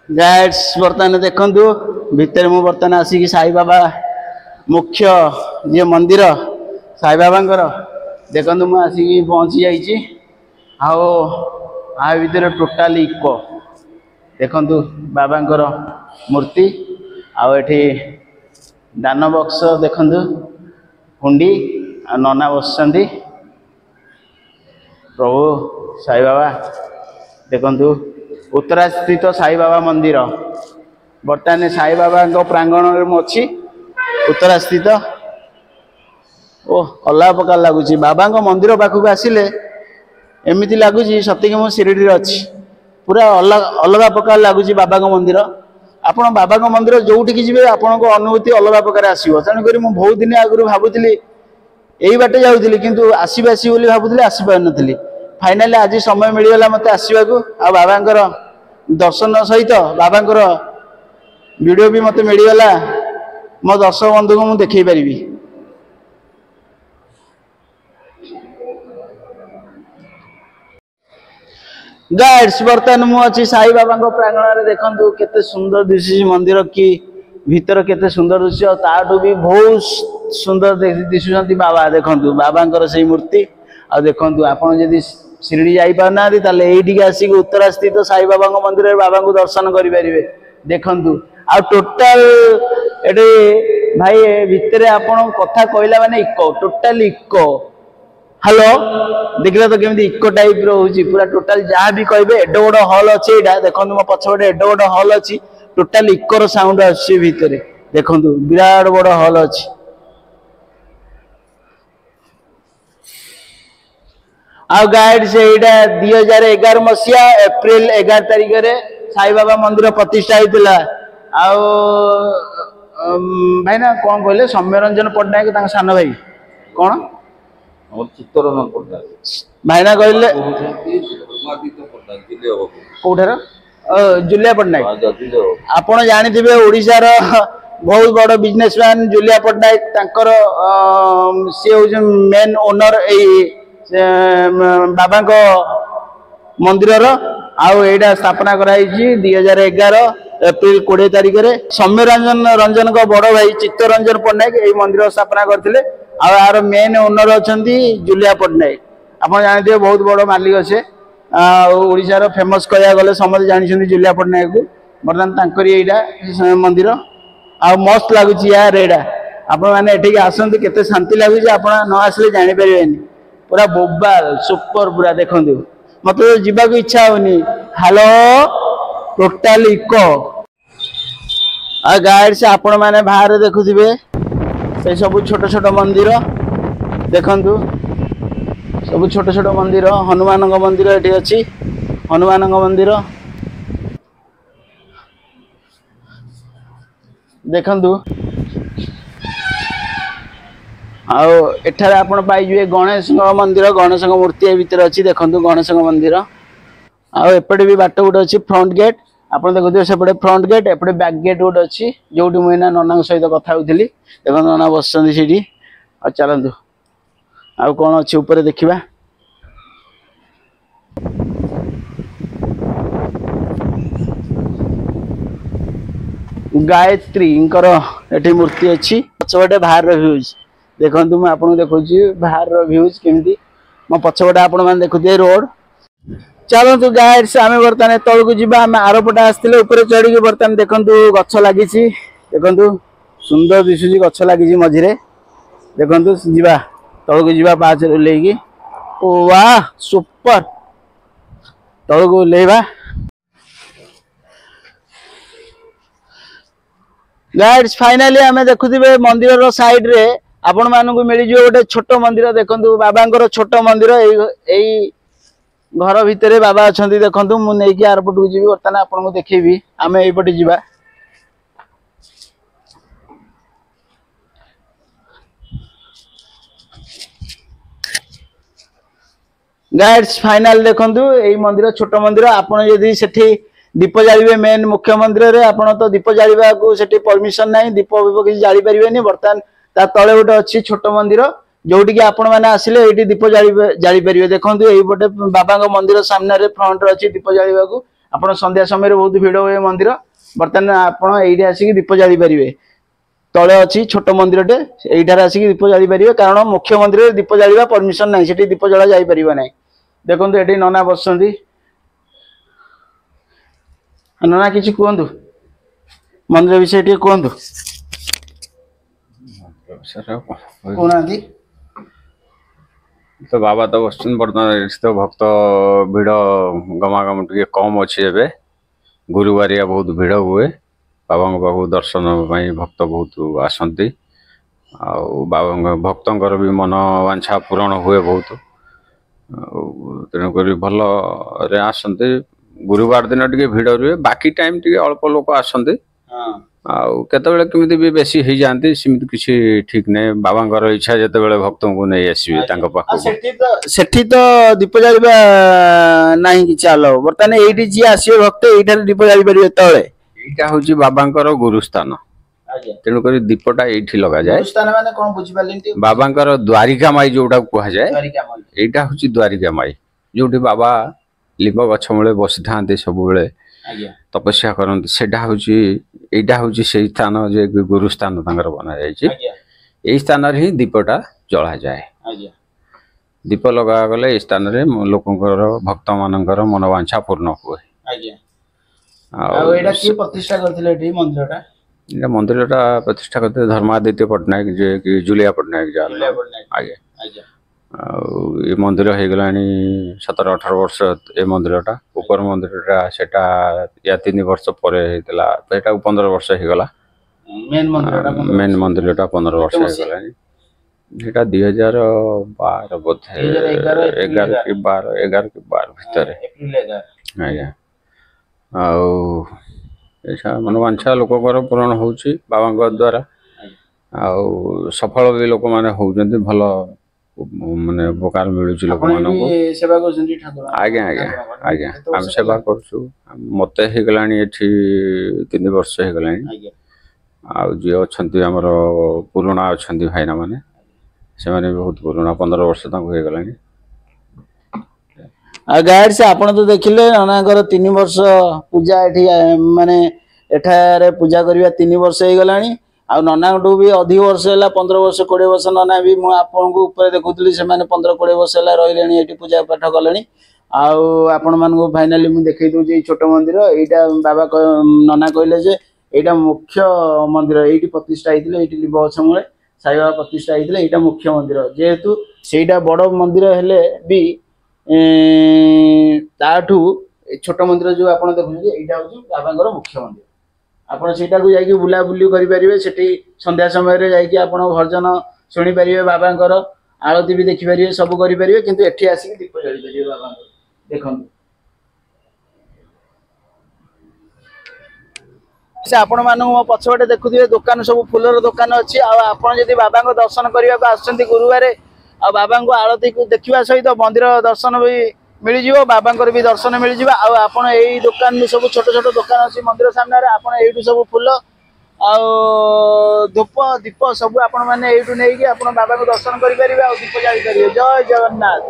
Guides बर्तमान देखंतु भितर मु बर्तमान आसिक साई बाबा मुख्य जे मंदिर साई बाबा देखंतु मु आसिक पहुंची जाइए आ भितर टोटाल इको देखंतु बाबांकर मूर्ति आठी दान बक्स देखंतु हुंडी आ नना बसंती प्रभु साई बाबा देखंतु उत्तरा स्थित साई बाबा मंदिर बर्तमान साई बाबा प्रांगण में अच्छी उत्तरा स्थित ओ अलग प्रकार लगुच बाबा मंदिर पाखक आसिले एमती लगुच सतक मो शिरडी अच्छी पूरा अलग अलग प्रकार लगुच बाबा मंदिर आपण बाबा मंदिर जोटिकी जी आपण अनुभूति अलग प्रकार आसो तेणुक बहुत दिन आगुरी भावुली यही बाटे जाऊली किंतु आसबी आसबी भावुली आसीपार नी फाइनाली आज समय मिलगला मत आसवाक आ बाबांकर दर्शन सहित बाबांकर वीडियो भी मत मिलगला मो दर्शक बंधु को मुझे देखई पारि। गाइड्स बर्तमान मुझे साई बाबा प्रांगण देखु केते सुंदर दिशुची मंदिर की भीतर केते सुंदर दृश्य ताठू भी बहुत सुंदर दिशुचंती बाबा देखु बाबांकर से मूर्ति आ देखु आपड़ जदि शिरडी जाई पारना ताले एइटिके आसिक उत्तरा स्थित साई बाबा मंदिर बाबा को दर्शन करें देखु आ टोटाल एटे भाई भितर आपण कथा कहला माने इको टोटाल इको हेलो देखला तो केमती इको टाइप रो होची पूरा टोटाल जहाँ भी कहबे एडो बड़ हॉल अच्छे एटा देखंतु मो पछपटे एडो बड़ हॉल अच्छी टोटाल इकोर साउंड आछी भितर देखंतु विराट बड़ हॉल अच्छी आ गाइड से 2011 मसीहा एप्रिल 11 तारिख रे साई बाबा मंदिर प्रतिष्ठा होता भाई ना कौन कहले सौम्यरंजन पट्टनायक सान भाई कौन चित्तरंजन पट्टनायक भाईना कहले कौटार जुलिया पट्टनायक आपण जानी ओडिशार बहुत बड़ बिजनेसमैन जुलिया पट्टनायक तांकर सी हूँ मेन ओनर बाबा मंदिर आईटा स्थापना कराई 2011 एप्रिल 20 तारिख रे सौम्यरंजन रंजन को बड़ भाई चित्तरंजन पट्टनायक यही मंदिर स्थापना करते आर मेन ओनर अच्छा जुलिया पट्टनायक आप जानते बहुत बड़ मालिक अच्छे ओडिशार फेमस कह गले समस्त जानते जुलिया पट्टनायक को बर्तमान यहाँ मंदिर आ मस्त लगुच यार एटा आपण मैंने आसतु केते शांति लगुच आप न आसले जापर पूरा बोबाल सुपर पूरा देखु मत तो जीवाक इच्छा होनी हेलो टोटाल इको आ गाइड से आपण मैंने बाहर देखुवे से सब छोट छोट मंदिर देखु सब छोट छोट मंदिर हनुमान मंदिर ये अच्छी हनुमान मंदिर देखु आठार पाइबे गणेश मंदिर गणेश मूर्ति भितर अच्छी देखु गणेश मंदिर आपटे भी बाट गोटे अच्छी फ्रंट गेट आप देखुए सेपटे फ्रंट गेट एपटे बैक गेट गोटे अच्छी जो मुझे नना सहित कथा होती देखो नना बस चलतु आउ कौन अच्छी ऊपर देखा गायत्री ये मूर्ति अच्छी पछपटे बाहर भ्यूज देखो मुझे आपको देखुची बाहर भ्यूज केमती मो पछपटे आपण मैंने देखुए रोड चलतु गाइड्स आम बर्तमान तौक जा आम आरपटे आसते ऊपर चढ़ी बर्तमान देखु गछ लगी देखु सुंदर दिशुची गछ लगी मझे देखु जा तौक जा पाँच ओल्लैकी वाह सुपर तौक ओल्लैवा गाइड्स फाइनाली आम देखुवे मंदिर साइड रे आपण मानू मिल गोटे छोट मंदिर देखु बाबा छोट मंदिर यही घर भितर बाबा अच्छा देखु मुझे आरपट को जी बर्तमान आपको देखेबी आम यपटे जा गाइड्स फाइनाल देखु यही मंदिर छोट मंदिर आपड़ जदि सेठी दीप जालिबे मेन मुख्य मंदिर रे आपण तो दीप जालिबा को सेठी परमिशन नहीं दीप किसी जाली पारिबेनी बर्तमान ता तले गोटे अच्छी छोट मंदिर जोटी की आपण मैंने आसिले ये दीप जाली पारे देखो ये बाबा मंदिर सामने फ्रंट अच्छी दीप जालिबा को ଆପଣ ସନ୍ଧ୍ୟା ସମୟରେ ବହୁତ ଭିଡ଼ ହୁଏ ମନ୍ଦିର। ବର୍ତ୍ତମାନ ଆପଣ ଏଇଠି ଆସିକି ଦୀପ ଜାଳି ପାରିବେ। ତଳେ ଅଛି ଛୋଟ ମନ୍ଦିରଟେ, ଏଇଠାରେ ଆସିକି ଦୀପ ଜାଳି ପାରିବେ, କାରଣ ମୁଖ୍ୟ ମନ୍ଦିରରେ ଦୀପ ଜାଳିବା ପରମିଶନ ନାହିଁ, ସେଠି ଦୀପ ଜଳା ଯାଇପାରିବ ନାହିଁ। ଦେଖନ୍ତୁ ଏଠି ନନା ବସିଛନ୍ତି। ନନା କିଛି କୁହନ୍ତୁ, ମନ୍ଦିର ବିଷୟରେ ଟିକେ କୁହନ୍ତୁ। କହୁନାହାନ୍ତି। ତ ବାବା ତ ବସୁଛନ୍ତି ବର୍ତ୍ତମାନ, ତ ଭକ୍ତ ଭିଡ଼ ଗମାଗମ ଟିକେ କମ୍ ଅଛି। ଏବେ ଗୁରୁବାରିଆ ବହୁତ ଭିଡ଼ ହୁଏ, ବାବାଙ୍କ ପାଖକୁ ଦର୍ଶନ ପାଇଁ ଭକ୍ତ ବହୁତ ଆସନ୍ତି। ଆଉ ବାବାଙ୍କ ଭକ୍ତଙ୍କର ବି ମନ ବାଞ୍ଛା ପୂରଣ ହୁଏ ବହୁତ। ଆଉ ତେଣୁକରି ଭଲରେ ଆସନ୍ତି। ଗୁରୁବାର ଦିନ ଟିକେ ଭିଡ଼ ରୁହେ, ବାକି ଟାଇମ୍ ଟିକେ ଅଳ୍ପ ଲୋକ ଆସନ୍ତି। ଆଉ କେତେବେଳେ କେମିତି ବି ବେଶୀ ହେଇଯାଆନ୍ତି, ସେମିତି କିଛି ଠିକ୍ ନାହିଁ। ବାବାଙ୍କର ଇଚ୍ଛା ଯେତେବେଳେ ଭକ୍ତଙ୍କୁ ନେଇ ଆସିବେ ତାଙ୍କ ପାଖକୁ। ସେଠି ତ ଦୀପ ଜାଳିବା ନାହିଁ କିଛି ଆଲାଉ। ବର୍ତ୍ତମାନ ଏଇଠି ଯିଏ ଆସିବେ ଭକ୍ତ ଏଇଠାରେ ଦୀପ ଜାଳି ପାରିବେ ତଳେ। ଏଇଟା ହଉଛି ବାବାଙ୍କର ଗୁରୁସ୍ଥାନ, ତେଣୁକରି ଦୀପଟା ଏଇଠି ଲଗାଯାଏ। ମାନେ କଣ ବୁଝିପାରିଲେନି? ବାବାଙ୍କର ଦ୍ୱାରିକା ମାଇ ଯୋଉଟା କୁହାଯାଏ, ଏଇଟା ହଉଛି ଦ୍ୱାରିକା ମାଇ, ଯୋଉଠି ବାବା ଲିମ୍ବ ଗଛ ମୂଳେ ବସିଥାନ୍ତି ସବୁବେଳେ ତପସ୍ୟା କରନ୍ତି। ଏଇଟା ହଉଛି ସେଇ ସ୍ଥାନ, ଯେ ଗୁରୁସ୍ଥାନ ତାଙ୍କର ବନାଯାଇଛି। ଏଇ ସ୍ଥାନରେ ହିଁ ଦୀପଟା ଜଳାଯାଏ। ଦୀପ ଲଗାଗଲେ ଏଇ ସ୍ଥାନରେ ଲୋକଙ୍କର ଭକ୍ତମାନଙ୍କର ମନବାଞ୍ଛା ପୂର୍ଣ୍ଣ ହୁଏ। ଆଉ ଏଇଟା କିଏ ପ୍ରତିଷ୍ଠା କରିଥିଲେ ଏଠି ମନ୍ଦିରଟା? ଏଇଟା ମନ୍ଦିରଟା ପ୍ରତିଷ୍ଠା କରିଥିଲେ ଧର୍ମାଦିତ୍ୟ ପଟ୍ଟନାୟକ, ଯିଏକି ଜୁଲିଆ ପଟ୍ଟନାୟକ ଯାହା। ଆଜ୍ଞା। ଆଉ ଏ ମନ୍ଦିର ହେଇଗଲାଣି 17-18 ବର୍ଷ। ଏ ମନ୍ଦିରଟା ଉପର ମନ୍ଦିରଟା ସେଟା 3 ବର୍ଷ ପରେ ହେଇଥିଲା, ତ ଏଟାକୁ 15 ବର୍ଷ ହେଇଗଲା। ମେନ୍ ମନ୍ଦିରଟା 15 ବର୍ଷ ହେଇଗଲାଣି। ସେଟା 2012 ବୋଧେ, 11 କି 12 ଭିତରେ। ଆଜ୍ଞା। ଆଉ ଏଇଟା ମନବାଞ୍ଛା ଲୋକଙ୍କର ପୂରଣ ହଉଛି ବାବାଙ୍କ ଦ୍ୱାରା। ଆଉ ସଫଳ ବି ଲୋକମାନେ ହଉଛନ୍ତି, ଭଲ ମାନେ ଉପକାର ମିଳୁଛି ଲୋକମାନଙ୍କୁ। ଆଜ୍ଞା ଆଜ୍ଞା ଆଜ୍ଞା, ଆମେ ସେବା କରୁଛୁ। ମତେ ହେଇଗଲାଣି ଏଠି 3 ବର୍ଷ ହେଇଗଲାଣି। ଆଉ ଯିଏ ଅଛନ୍ତି ଆମର ପୁରୁଣା ଅଛନ୍ତି ଭାଇନା ମାନେ, ସେମାନେ ବି ବହୁତ ପୁରୁଣା, 15 ବର୍ଷ ତାଙ୍କୁ ହେଇଗଲାଣି। ଆଉ ଗାଇଡ୍ସ ଆପଣ ତ ଦେଖିଲେ ନନାଙ୍କର 3 ବର୍ଷ ପୂଜା ଏଠି, ମାନେ ଏଠାରେ ପୂଜା କରିବା 3 ବର୍ଷ ହେଇଗଲାଣି। ଆଉ ନନାଙ୍କଠୁ ବି ଅଧିକ ବର୍ଷ ହେଲା, 15 ବର୍ଷ 20 ବର୍ଷ ନନା ବି ମୁଁ ଆପଣଙ୍କୁ ଉପରେ ଦେଖୁଥିଲି, ସେମାନେ 15-20 ବର୍ଷ ହେଲା ରହିଲେଣି ଏଠି, ପୂଜା ପାଠ କଲେଣି। ଆଉ ଆପଣମାନଙ୍କୁ ଫାଇନାଲି ମୁଁ ଦେଖେଇ ଦଉଛି ଏଇ ଛୋଟ ମନ୍ଦିର। ଏଇଟା ବାବା ନନା କହିଲେ ଯେ ଏଇଟା ମୁଖ୍ୟ ମନ୍ଦିର, ଏଇଠି ପ୍ରତିଷ୍ଠା ହେଇଥିଲେ, ଏଇଠି ଲିମ୍ବ ଗଛ ମୂଳେ ସାଇବାବା ପ୍ରତିଷ୍ଠା ହେଇଥିଲେ। ଏଇଟା ମୁଖ୍ୟ ମନ୍ଦିର, ଯେହେତୁ ସେଇଟା ବଡ଼ ମନ୍ଦିର ହେଲେ ବି ତାଠୁ ଛୋଟ ମନ୍ଦିର ଯୋଉ ଆପଣ ଦେଖୁଛନ୍ତି, ଏଇଟା ହଉଛି ବାବାଙ୍କର ମୁଖ୍ୟ ମନ୍ଦିର। ଆପଣ ସେଇଟାକୁ ଯାଇକି ବୁଲାବୁଲି କରିପାରିବେ। ସେଠି ସନ୍ଧ୍ୟା ସମୟରେ ଯାଇକି ଆପଣ ଭଜନ ଶୁଣିପାରିବେ, ବାବାଙ୍କର ଆଳତି ବି ଦେଖିପାରିବେ, ସବୁ କରିପାରିବେ। କିନ୍ତୁ ଏଠି ଆସିକି ଦୀପ ଜାଳି ପାରିବେ ବାବାଙ୍କର। ଦେଖନ୍ତୁ ଆପଣ ମାନଙ୍କୁ ମୋ ପଛପଟେ ଦେଖୁଥିବେ, ଦୋକାନ ସବୁ ଫୁଲର ଦୋକାନ ଅଛି। ଆଉ ଆପଣ ଯଦି ବାବାଙ୍କ ଦର୍ଶନ କରିବାକୁ ଆସୁଛନ୍ତି ଗୁରୁବାରେ, ଆଉ ବାବାଙ୍କୁ ଆଳତୀକୁ ଦେଖିବା ସହିତ ମନ୍ଦିର ଦର୍ଶନ ବି ମିଳିଯିବ, ବାବାଙ୍କର ବି ଦର୍ଶନ ମିଳିଯିବ। ଆଉ ଆପଣ ଏଇ ଦୋକାନରୁ ସବୁ ଛୋଟ ଛୋଟ ଦୋକାନ ଅଛି ମନ୍ଦିର ସାମ୍ନାରେ, ଆପଣ ଏଇଠୁ ସବୁ ଫୁଲ ଆଉ ଧୂପ ଦୀପ ସବୁ ଆପଣ ମାନେ ଏଇଠୁ ନେଇକି ଆପଣ ବାବାଙ୍କୁ ଦର୍ଶନ କରିପାରିବେ, ଆଉ ଦୀପ ଜାଳି ପାରିବେ। ଜୟ ଜଗନ୍ନାଥ।